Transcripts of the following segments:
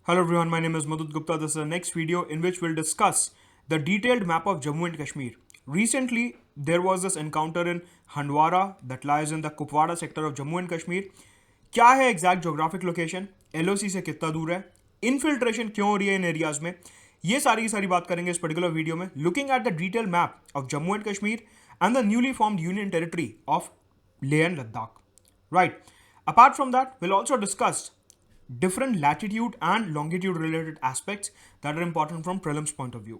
Hello everyone, my name is Madhut Gupta. This is the next video in which we'll discuss the detailed map of Jammu and Kashmir. Recently, there was this encounter in Handwara that lies in the Kupwara sector of Jammu and Kashmir. क्या है exact geographic location, LOC से कितना दूर है, infiltration क्यों हो रही है इन एरियाज में, ये सारी की सारी बात करेंगे इस पर्टिकुलर वीडियो में, looking at the detail map of Jammu and Kashmir and the newly formed union territory of Leh and Ladakh. Right. Apart from that, we'll also discuss different latitude and longitude related aspects that are important from prelims point of view.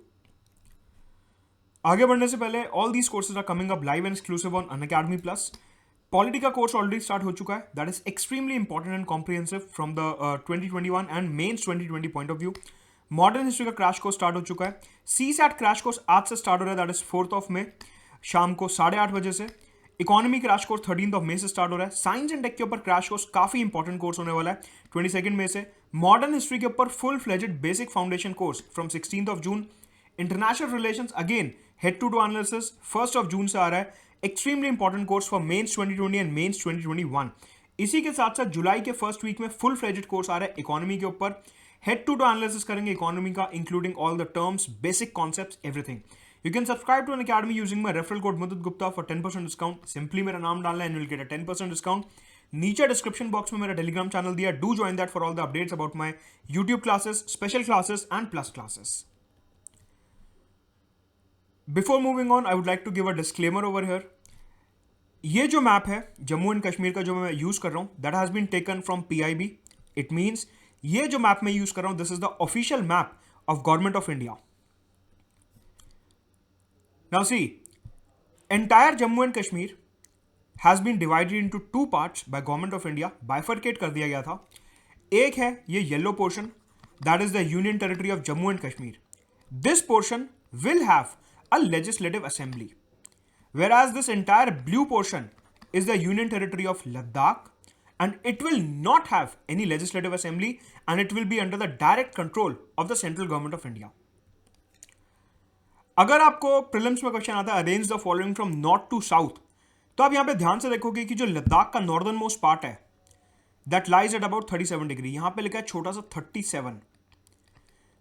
आगे बढ़ने से पहले all these courses are coming up live and exclusive on Unacademy Plus. Polity का course already start हो चुका है. That is extremely important and comprehensive from the 2021 and mains 2020 point of view. Modern history का crash course start हो चुका है. C SAT crash course आज से स्टार्ट हो रहा है. दैट इज 4th मई शाम को 8:30 बजे से. इकोनॉमी क्रैश कोर्स 13th मई से स्टार्ट हो रहा है. साइंस एंड टेक के ऊपर क्रैश कोर्स काफी इंपॉर्टेंट कोर्स होने वाला है 22 मई से. मॉडर्न हिस्ट्री के ऊपर full fledged basic foundation course from 16th June. International relations again head to analysis 1st June से आ रहा है. Extremely important course for mains 2020 and mains 2021. इसी के साथ साथ जुलाई के फर्स्ट वीक में फुल फ्लेजेड कोर्स आ रहा है इकोनॉमी के ऊपर. हेड टू एनालिसिस करेंगे इकोनॉमी का, including all the terms, basic concepts, everything. You can subscribe to Unacademy using my referral code Madhut Gupta for 10% discount. Simply मेरा नाम डालना है and you'll get a 10% discount. नीचे description box में मेरा Telegram channel दिया. Do join that for all the updates about my YouTube classes, special classes and plus classes. Before moving on, I would like to give a disclaimer over here. ये जो map है Jammu and Kashmir का जो मैं use कर रहा हूं, that has been taken from PIB. It means ये जो मैप मैं यूज कर रहा हूं, this is the official map of government of India. Now see, entire Jammu and Kashmir has been divided into two parts by Government of India. Bifurcate कर दिया गया था. एक है ये yellow portion, that is the Union Territory of Jammu and Kashmir. This portion will have a legislative assembly, whereas this entire blue portion is the Union Territory of Ladakh, and it will not have any legislative assembly, and it will be under the direct control of the central government of India. अगर आपको prelims में question आता है arrange the following from north to south, तो आप यहां पे ध्यान से देखोगे कि जो लद्दाख का नॉर्दर्न मोस्ट पार्ट है, that lies at about 37 degree. यहां पे लिखा है छोटा सा 37.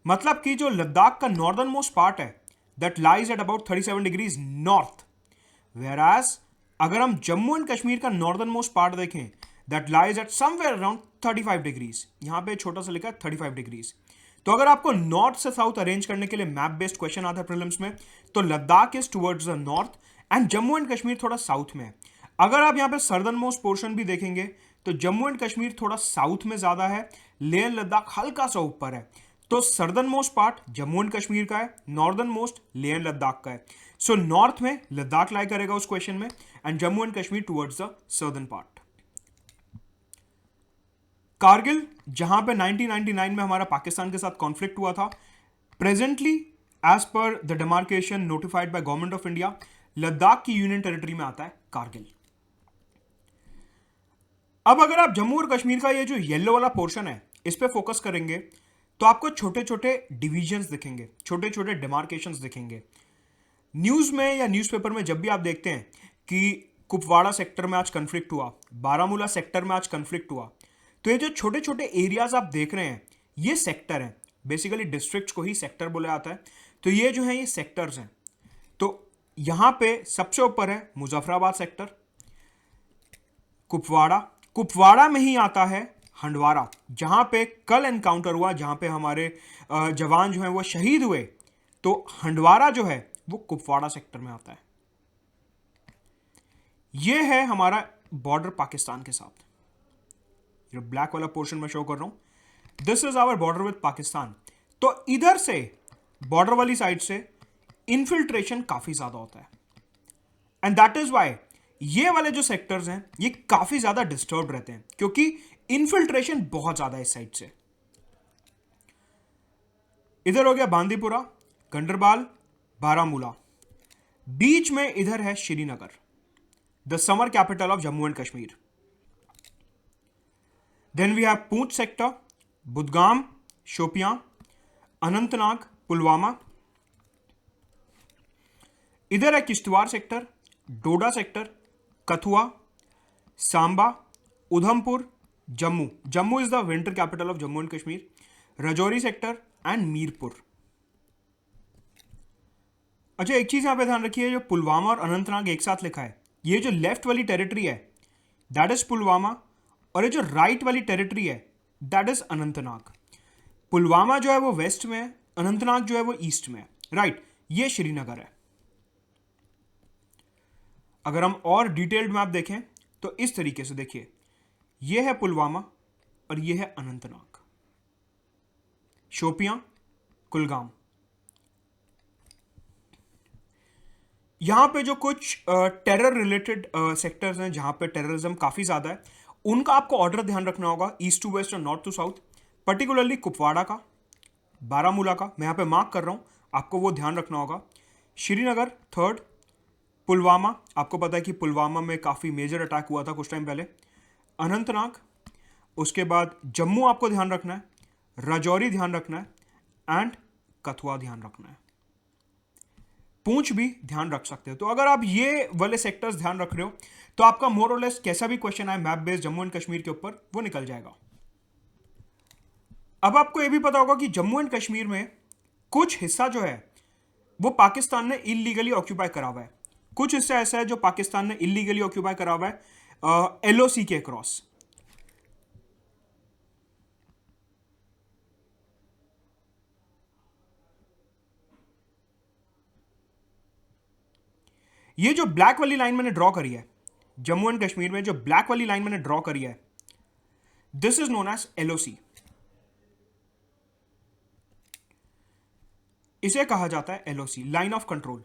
मतलब कि जो लद्दाख का नॉर्दर्न मोस्ट पार्ट है, that lies at about 37 degrees north. Whereas अगर हम जम्मू एंड कश्मीर का नॉर्दर्न मोस्ट पार्ट देखें, that lies at somewhere around 35 degrees. यहां पे छोटा सा लिखा है 35 डिग्रीज. तो अगर आपको नॉर्थ से साउथ अरेंज करने के लिए मैप बेस्ड क्वेश्चन आता है प्रीलिम्स में, तो Ladakh is towards the north and Jammu and Kashmir थोड़ा साउथ में है. अगर आप यहां पे सर्दर्न मोस्ट पोर्शन भी देखेंगे, तो जम्मू एंड कश्मीर थोड़ा साउथ में ज्यादा है, लेह लद्दाख हल्का सा ऊपर है. तो southern most part Jammu and Kashmir का है, northern most Leh and Ladakh का है. सो नॉर्थ में लद्दाख लाई करेगा उस क्वेश्चन में, and Jammu and Kashmir towards the southern part. Kargil, जहां पे 1999 में हमारा पाकिस्तान के साथ कॉन्फ्लिक्ट हुआ था, presently as per the demarcation notified by government of India, Ladakh की यूनियन टेरिटरी में आता है कारगिल. अब अगर आप जम्मू और कश्मीर का ये जो येलो वाला पोर्शन है, इस पे फोकस करेंगे, तो आपको छोटे छोटे डिविजन्स दिखेंगे, छोटे छोटे डिमार्केशंस दिखेंगे. न्यूज में या न्यूज़पेपर में जब भी आप देखते हैं कि कुपवाड़ा सेक्टर में आज कन्फ्लिक्ट हुआ, बारामूला सेक्टर में आज कन्फ्लिक्ट हुआ, तो ये जो छोटे छोटे एरियाज आप देख रहे हैं, ये सेक्टर हैं. बेसिकली डिस्ट्रिक्ट्स को ही सेक्टर बोला जाता है. तो ये जो है ये सेक्टर्स हैं. तो यहां पे सबसे ऊपर है मुजफ्फराबाद सेक्टर, कुपवाड़ा में ही आता है हंडवारा, जहां पे कल एनकाउंटर हुआ, जहां पे हमारे जवान जो हैं वो शहीद हुए. तो हंडवारा जो है वो कुपवाड़ा सेक्टर में आता है. ये है हमारा बॉर्डर पाकिस्तान के साथ. जो ब्लैक वाला पोर्शन में शो कर रहा हूं, this is our border with Pakistan. तो इधर से बॉर्डर वाली साइड से इनफिल्ट्रेशन काफी ज्यादा होता है, एंड दैट इज वाई ये वाले जो सेक्टर्स हैं ये काफी ज्यादा डिस्टर्ब रहते हैं, क्योंकि इनफिल्ट्रेशन बहुत ज्यादा है इस साइड से. इधर हो गया बांदीपुरा, गंडरबाल, बारामूला. बीच में इधर है Srinagar, the summer capital of Jammu and Kashmir. Then we have Poonch sector, Budgam, Shopian, Anantnag, Pulwama. इधर है Kishtwar sector, Doda sector, Kathua, Samba, Udhampur, Jammu. Jammu is the winter capital of Jammu and Kashmir. Rajouri sector and Mirpur. अच्छा, एक चीज यहां पे ध्यान रखिए, जो पुलवामा और अनंतनाग एक साथ लिखा है, ये जो लेफ्ट वाली टेरिटरी है दैट इज पुलवामा, और ये जो राइट वाली टेरिटरी है दैट इज अनंतनाग। पुलवामा जो है वो वेस्ट में है, अनंतनाग जो है वो ईस्ट में है, राइट। ये श्रीनगर है। अगर हम और डिटेल्ड मैप देखें तो इस तरीके से देखिए, ये है पुलवामा और ये है अनंतनाग, शोपियां, कुलगाम। यहां पे जो कुछ टेरर रिलेटेड सेक्टर्स हैं जहां पे टेररिज्म काफी ज्यादा है, उनका आपको ऑर्डर ध्यान रखना होगा, ईस्ट टू वेस्ट और north to south. Particularly Kupwara का, बारामूला का, मैं यहां पे मार्क कर रहा हूं, आपको वो ध्यान रखना होगा। श्रीनगर थर्ड, पुलवामा, आपको पता है कि पुलवामा में काफी मेजर अटैक हुआ था कुछ टाइम पहले, अनंतनाग, उसके बाद जम्मू आपको ध्यान रखना है, राजौरी ध्यान रखना है एंड कथुआ ध्यान रखना है। पूंछ भी ध्यान रख सकते हो। तो अगर आप ये वाले सेक्टर्स ध्यान रख रहे हो तो आपका मोर और लेस कैसा भी क्वेश्चन आए map based Jammu and Kashmir के ऊपर, वो निकल जाएगा। अब आपको यह भी पता होगा कि जम्मू एंड कश्मीर में कुछ हिस्सा जो है वो पाकिस्तान ने इलीगली ऑक्यूपाई करा हुआ है, कुछ हिस्सा ऐसा है जो पाकिस्तान ने इलीगली ऑक्यूपाई करा हुआ है एलओसी के क्रॉस। ये जो ब्लैक वाली लाइन मैंने ड्रॉ करी है जम्मू एंड कश्मीर में, जो ब्लैक वाली लाइन मैंने ड्रॉ करी है, this is known as LOC. इसे कहा जाता है LOC, line of control.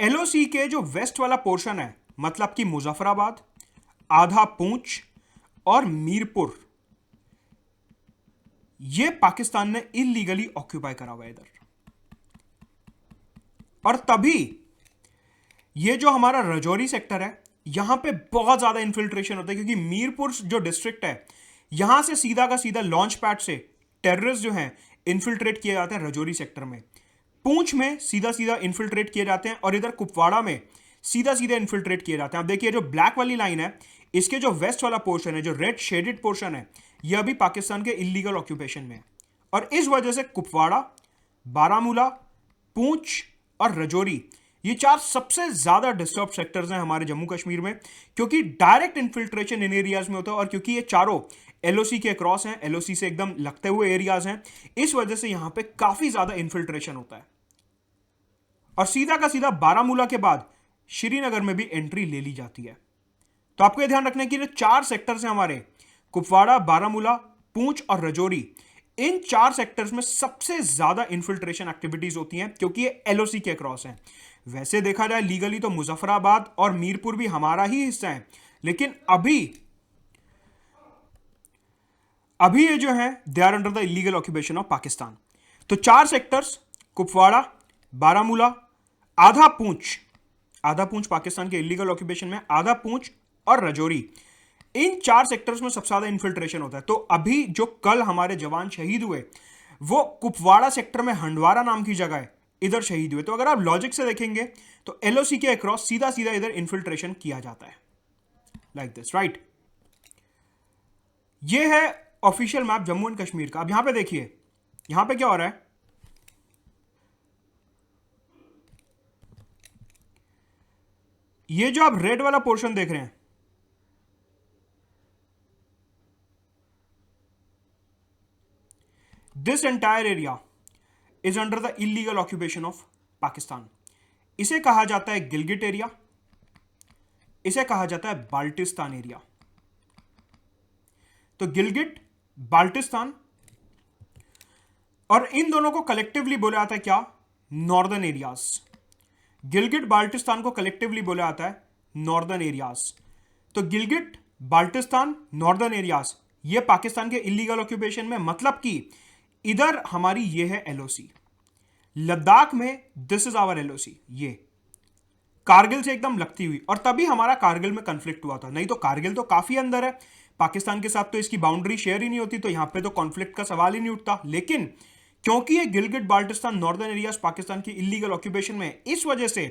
LOC के जो वेस्ट वाला पोर्शन है, मतलब कि मुजफ्फराबाद, आधा पूंछ और मीरपुर, ये पाकिस्तान ने इलीगली ऑक्यूपाई करा हुआ है इधर। और तभी ये जो हमारा राजौरी सेक्टर है, यहां पे बहुत ज्यादा इन्फिल्ट्रेशन होता है, क्योंकि मीरपुर जो डिस्ट्रिक्ट है, यहां से सीधा का सीधा लॉन्च पैड से टेररिस्ट जो हैं इन्फिल्ट्रेट किए जाते हैं राजौरी सेक्टर में, पूंछ में सीधा सीधा इन्फिल्ट्रेट किए जाते हैं, और इधर कुपवाड़ा में सीधा सीधा इन्फिल्ट्रेट किए जाते हैं। आप देखिए जो ब्लैक वाली लाइन है, इसके जो वेस्ट वाला पोर्शन है, जो रेड शेडेड पोर्शन है, यह अभी पाकिस्तान के इलीगल ऑक्यूपेशन में है। और इस वजह से कुपवाड़ा, बारामूला, पूंछ और राजौरी, ये चार सबसे ज्यादा डिस्टर्ब सेक्टर्स हैं हमारे जम्मू कश्मीर में, क्योंकि डायरेक्ट इन्फिल्ट्रेशन इन एरियाज में होता है, और क्योंकि ये चारों एलओसी के क्रॉस हैं, एलओसी से एकदम लगते हुए एरियाज हैं, इस वजह से यहां पे काफी ज्यादा इन्फिल्ट्रेशन होता है। और सीधा का सीधा बारामूला के बाद श्रीनगर में भी एंट्री ले ली जाती है। तो आपको यह ध्यान रखना है कि जो चार सेक्टर्स हैं हमारे, कुपवाड़ा, बारामूला, पूंछ और राजौरी, इन चार सेक्टर्स में सबसे ज्यादा इन्फिल्ट्रेशन एक्टिविटीज होती हैं, क्योंकि ये एलओसी के क्रॉस हैं। वैसे देखा जाए लीगली तो मुजफ्फराबाद और मीरपुर भी हमारा ही हिस्सा है, लेकिन अभी ये जो है they are under the illegal occupation of Pakistan. तो चार सेक्टर्स, कुपवाड़ा, बारामूला, आधा पूंछ पाकिस्तान के इलीगल ऑक्यूपेशन में, आधा पूंछ और राजौरी, इन चार सेक्टर्स में सबसे ज्यादा इन्फिल्ट्रेशन होता है। तो अभी जो कल हमारे जवान शहीद हुए, वो कुपवाड़ा सेक्टर में हंडवारा नाम की जगह है, इधर शहीद हुए। तो अगर आप लॉजिक से देखेंगे तो एलओसी के अक्रॉस सीधा सीधा इधर इन्फिल्ट्रेशन किया जाता है, लाइक दिस, राइट। ये है official map Jammu and Kashmir का। अब यहां पे देखिए, यहां पे क्या हो रहा है, ये जो आप रेड वाला पोर्शन देख रहे हैं, this entire area is under the illegal occupation of Pakistan. इसे कहा जाता है गिलगिट एरिया, इसे कहा जाता है बाल्टिस्तान एरिया। तो गिलगिट, बाल्टिस्तान, और इन दोनों को कलेक्टिवली बोला जाता है क्या, नॉर्दर्न एरियाज। गिलगिट बाल्टिस्तान को कलेक्टिवली बोला जाता है नॉर्दर्न एरियाज। तो गिलगिट, बाल्टिस्तान, नॉर्दर्न एरियाज, ये पाकिस्तान के इलीगल ऑक्यूपेशन में, मतलब कि इधर हमारी ये है एलओसी। लद्दाख में दिस इज आवर एलओसी, ये कारगिल से एकदम लगती हुई, और तभी हमारा कारगिल में कॉन्फ्लिक्ट हुआ था। नहीं तो कारगिल तो काफी अंदर है पाकिस्तान के साथ, तो इसकी बाउंड्री शेयर ही नहीं होती, तो यहां पे तो कॉन्फ्लिक्ट का सवाल ही नहीं उठता। लेकिन क्योंकि ये गिलगिट बाल्टिस्तान नॉर्दर्न एरियाज पाकिस्तान की इलीगल ऑक्यूपेशन में, इस वजह से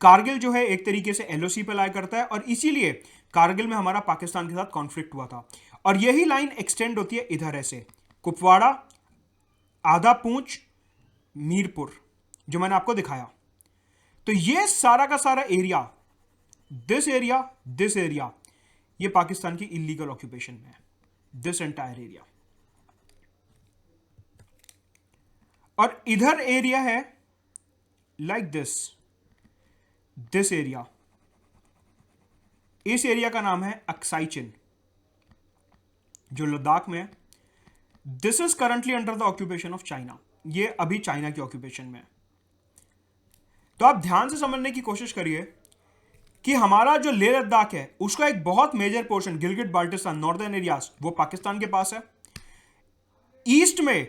कारगिल जो है एक तरीके से एलओसी पे लाई करता है, और इसीलिए कारगिल में हमारा पाकिस्तान के साथ कॉन्फ्लिक्ट हुआ था। और यही लाइन एक्सटेंड होती है इधर ऐसे, कुपवाड़ा, आधा पूंछ, मीरपुर, जो मैंने आपको दिखाया। तो ये सारा का सारा एरिया, दिस एरिया, ये पाकिस्तान की इलीगल ऑक्यूपेशन में है, दिस एंटायर एरिया। और इधर एरिया है लाइक दिस एरिया, इस एरिया का नाम है अक्साई चिन, जो लद्दाख में है। This is currently under the occupation of China, ये अभी चाइना की ऑक्यूपेशन में है। तो आप ध्यान से समझने की कोशिश करिए कि हमारा जो लेह लद्दाख है उसका एक बहुत major portion, Gilgit Baltistan, northern areas, वो पाकिस्तान के पास है। ईस्ट में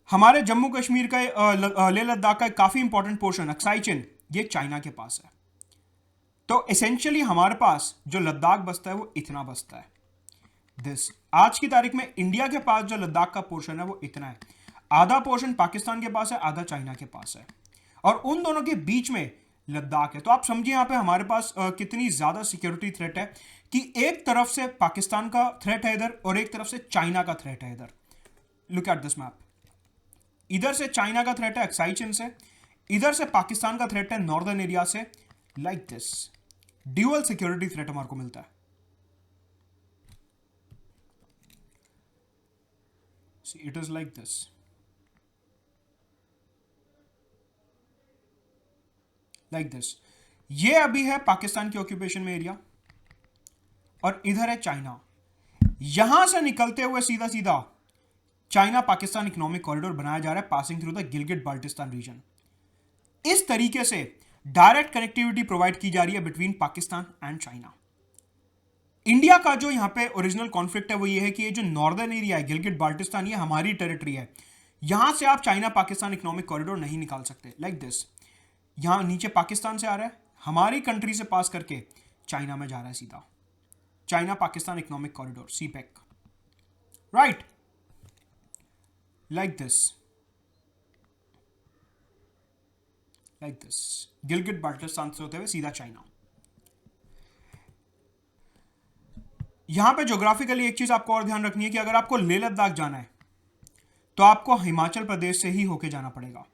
हमारे जम्मू कश्मीर का लेह लद्दाख का काफी इंपॉर्टेंट पोर्शन अक्साई चिन, ये चाइना के पास है। तो एसेंशियली हमारे पास जो लद्दाख बसता है वो इतना बसता है। दिस आज की तारीख में इंडिया के पास जो लद्दाख का पोर्शन है वो इतना है। आधा पोर्शन पाकिस्तान के पास है, आधा चाइना के पास है, और उन दोनों के बीच में लद्दाख है। तो आप समझिए यहां पे हमारे पास कितनी ज्यादा सिक्योरिटी थ्रेट है कि एक तरफ से पाकिस्तान का थ्रेट है इधर, और एक तरफ से चाइना का थ्रेट है इधर। लुक एट दिस मैप, इधर से चाइना का थ्रेट है अक्साई चिन से, इधर से पाकिस्तान का थ्रेट है नॉर्दर्न एरिया से। Like this dual security threat हमारे को मिलता है। See, it is like this. Like this. ये अभी है पाकिस्तान की ऑक्यूपेशन में एरिया, और इधर है चाइना। यहां से निकलते हुए सीधा सीधा चाइना पाकिस्तान इकोनॉमिक कॉरिडोर बनाया जा रहा है, passing through the Gilgit Baltistan region. इस तरीके से डायरेक्ट कनेक्टिविटी प्रोवाइड की जा रही है between Pakistan and China. India का जो यहां पे ओरिजिनल कॉन्फ्लिक्ट है वो ये है कि ये जो नॉर्दर्न एरिया है गिलगिट बाल्टिस्तान, ये हमारी टेरिटरी है, यहां से आप चाइना पाकिस्तान इकोनॉमिक कॉरिडोर नहीं निकाल सकते। लाइक दिस, यहां नीचे पाकिस्तान से आ रहा है, हमारी कंट्री से पास करके चाइना में जा रहा है सीधा, China Pakistan economic corridor, CPEC, right, like this, Gilgit Baltistan से होते हुए सीधा चाइना। यहां पे ज्योग्राफिकली एक चीज आपको और ध्यान रखनी है कि अगर आपको लेह लद्दाख जाना है तो आपको हिमाचल प्रदेश से ही होके जाना पड़ेगा।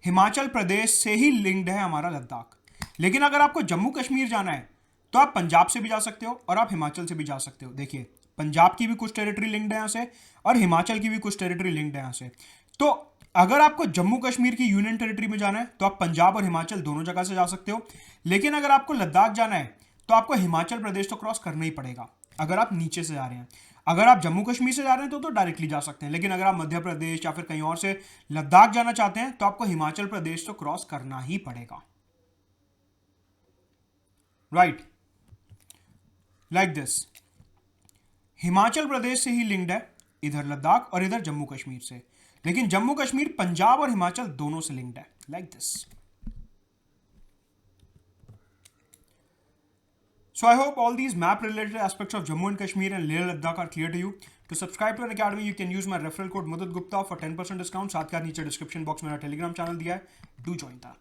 हिमाचल प्रदेश से ही लिंक्ड है हमारा लद्दाख। लेकिन अगर आपको जम्मू कश्मीर जाना है तो आप पंजाब से भी जा सकते हो और आप हिमाचल से भी जा सकते हो। देखिए, पंजाब की भी कुछ टेरिटरी लिंक्ड है यहां से, और हिमाचल की भी कुछ टेरिटरी लिंक्ड है यहां से। तो अगर आपको जम्मू कश्मीर की यूनियन टेरिटरी में जाना है तो आप पंजाब और हिमाचल दोनों जगह से जा सकते हो। लेकिन अगर आपको लद्दाख जाना है तो आपको हिमाचल प्रदेश तो क्रॉस करना ही पड़ेगा अगर आप नीचे से जा रहे हैं। अगर आप जम्मू कश्मीर से जा रहे हैं तो डायरेक्टली जा सकते हैं, लेकिन अगर आप मध्य प्रदेश या फिर कहीं और से लद्दाख जाना चाहते हैं तो आपको हिमाचल प्रदेश तो क्रॉस करना ही पड़ेगा, right, like this. Himachal Pradesh से ही लिंक्ड है इधर लद्दाख और इधर जम्मू कश्मीर से, लेकिन जम्मू कश्मीर पंजाब और हिमाचल दोनों से लिंक्ड है, like this. So I hope all these map related aspects of Jammu and Kashmir and Leh Ladakh are clear to you. To subscribe to an academy, you can use my referral code Mudad Gupta for 10% discount. साथ के साथ नीचे description box में मेरा Telegram channel दिया है, do join that.